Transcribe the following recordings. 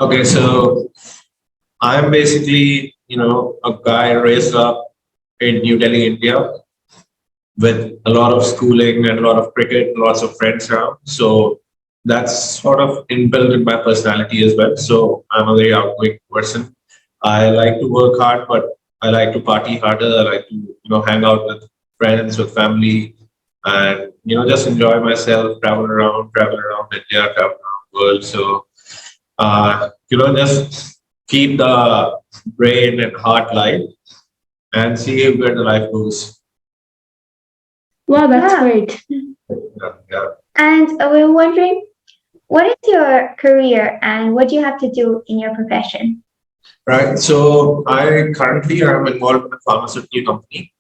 Okay, so I'm basically, a guy raised up in New Delhi, India, with a lot of schooling and a lot of cricket, lots of friends around. So that's sort of inbuilt in my personality as well. So I'm a very outgoing person. I like to work hard, but I like to party harder. I like to, hang out with friends, with family, and just enjoy myself, travel around India, travel around the world. So just keep the brain and heart light and see where the life goes. Wow, that's Yeah. great. Yeah, yeah. And we're wondering, what is your career and what do you have to do in your profession? Right. So I currently am involved in a pharmaceutical company.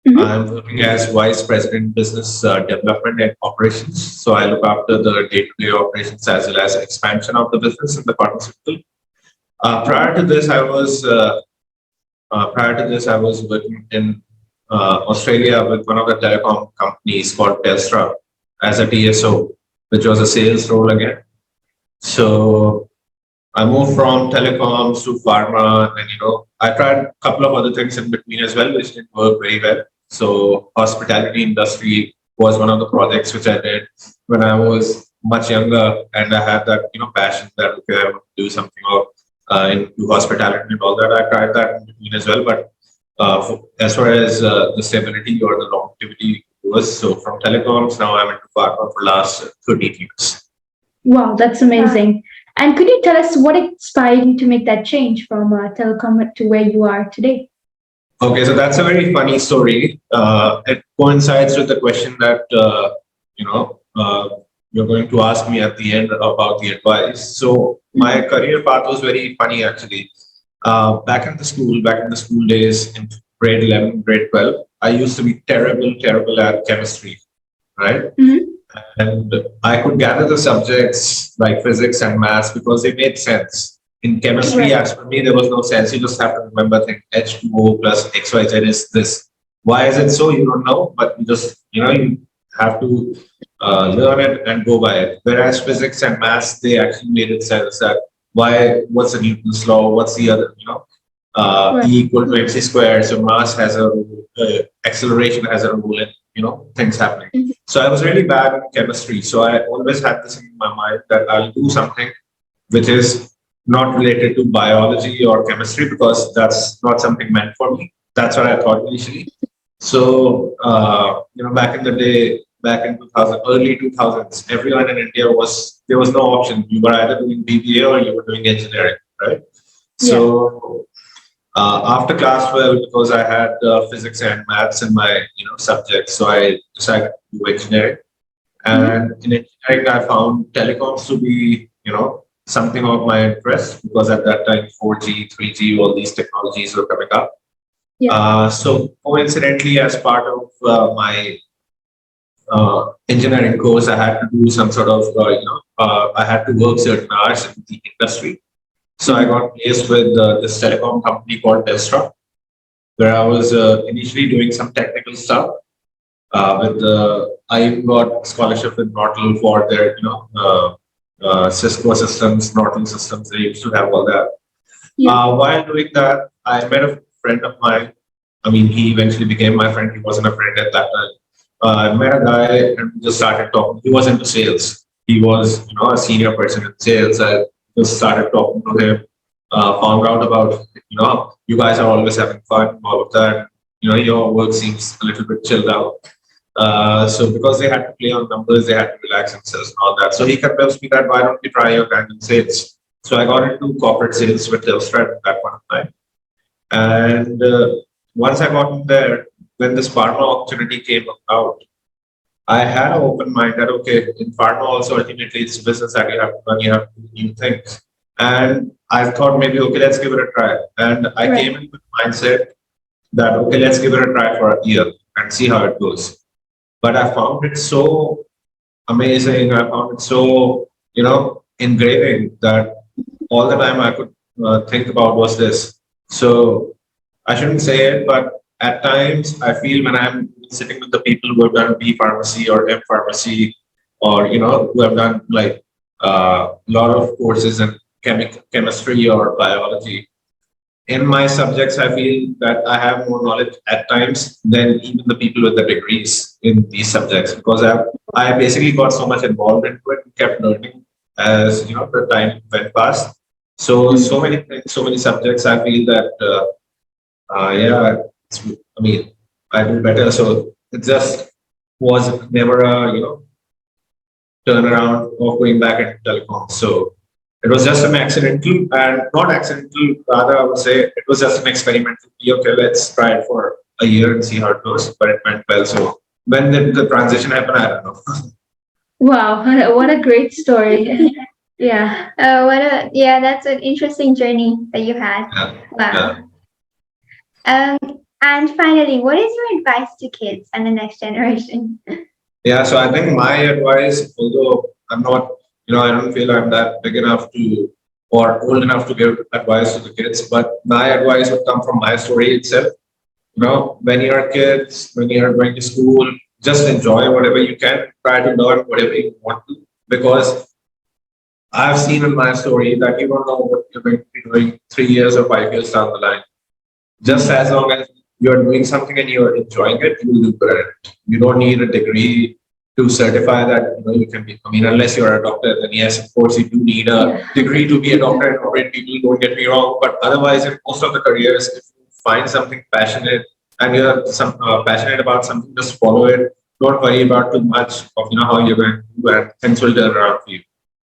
Mhm. I'm working as Vice President Business Development and Operations. So I look after the day-to-day operations as well as expansion of the business in the pharmaceutical. Prior to this, I was working in Australia with one of the telecom companies called Telstra as a TSO, which was a sales role again. So I moved from telecoms to pharma, and I tried a couple of other things in between as well, which didn't work very well. So hospitality industry was one of the projects which I did when I was much younger, and I had that passion that okay, I want to do something of into hospitality and all that. I tried that in between as well, but as far as the stability or the longevity was, so from telecoms now I'm into pharma for last 13 years. Wow, that's amazing. And could you tell us what inspired you to make that change from telecom to where you are today? Okay, so that's a very funny story. It coincides with the question that you know you're going to ask me at the end about the advice. So my career path was very funny actually. Back in the school days in grade 11, grade 12, I used to be terrible at chemistry, right? Mhm. And I could gather the subjects like physics and maths because they made sense. In chemistry, Right. as for me, there was no sense. You just have to remember thing H2O plus XYZ is this. Why is it so? You don't know, but you just, you have to learn it and go by it. Whereas physics and maths, they actually made it sense that what's the Newton's law? What's the other, Right. E equal to mc squared. So mass has a rule, acceleration has a rule, and things happening. Mhm. So I was really bad in chemistry. So I always had this in my mind that I'll do something which is not related to biology or chemistry because that's not something meant for me. That's what I thought initially. So back in the day, back in 2000, early 2000s, everyone in India there was no option. You were either doing BBA or you were doing engineering, right? Yeah. So after class 12, because I had physics and maths in my subjects, so I decided to do engineering. Mhm. And in engineering, I found telecoms to be something of my interest because at that time 4G, 3G, all these technologies were coming up. Yeah. So coincidentally, as part of my engineering course, I had to do some sort of I had to work certain hours in the industry. So I Mhm. got placed with this telecom company called Telstra, where I was initially doing some technical stuff. I even got scholarship with Nortel for their Cisco systems, Nortel systems. They used to have all that. Yeah. While doing that, I met a friend of mine. I mean, he eventually became my friend. He wasn't a friend at that time. I met a guy and we just started talking. He was into sales. He was, a senior person in sales. I just started talking to him. Found out about, you guys are always having fun, all of that. Your work seems a little bit chilled out. So because they had to play on numbers, they had to relax themselves and all that. So he convinced me that why don't you try your hand in sales? So I got into corporate sales with Telstra at that point of time. And once I got in there, when this pharma opportunity came out, I had an open mind that okay, in pharma also ultimately it's business that you have to run, you have to do new things. And I thought maybe okay, let's give it a try. And I Right. came in with mindset that okay, let's give it a try for a year and see how it goes. But I found it so amazing. I found it so, engraving that all the time I could think about was this. So I shouldn't say it, but at times I feel when I'm sitting with the people who have done B pharmacy or M pharmacy or, who have done like a lot of courses in chemistry or biology. In my subjects, I feel that I have more knowledge at times than even the people with the degrees in these subjects because I basically got so much involved into it and kept learning as the time went past. So many things, so many subjects. I feel that yeah, I mean, I do better. So it just was never a turnaround of going back into telecom. So it was just an accidental and not accidental, rather, I would say it was just an experiment. Okay, let's try it for a year and see how it goes. But it went well. So when did the transition happen? I don't know. Wow, what a great story. Yeah. That's an interesting journey that you had. Yeah. Wow. Yeah. And finally, what is your advice to kids and the next generation? Yeah, so I think my advice, although I'm not, I don't feel I'm that big enough to or old enough to give advice to the kids, but my advice would come from my story itself. When you're kids, when you're going to school, just enjoy whatever you can, try to learn whatever you want to, because I've seen in my story that you don't know what you're going to be doing 3 years or 5 years down the line. Just as long as you're doing something and you're enjoying it, you will do good at it. You don't need a degree to certify that you can be. I mean, unless you're a doctor, then yes, of course, you do need a degree to be a doctor and operate people. Don't get me wrong, but otherwise, in most of the careers, if you find something passionate and you're passionate about something, just follow it. Don't worry about too much of how you're going to do, and things will turn around for you.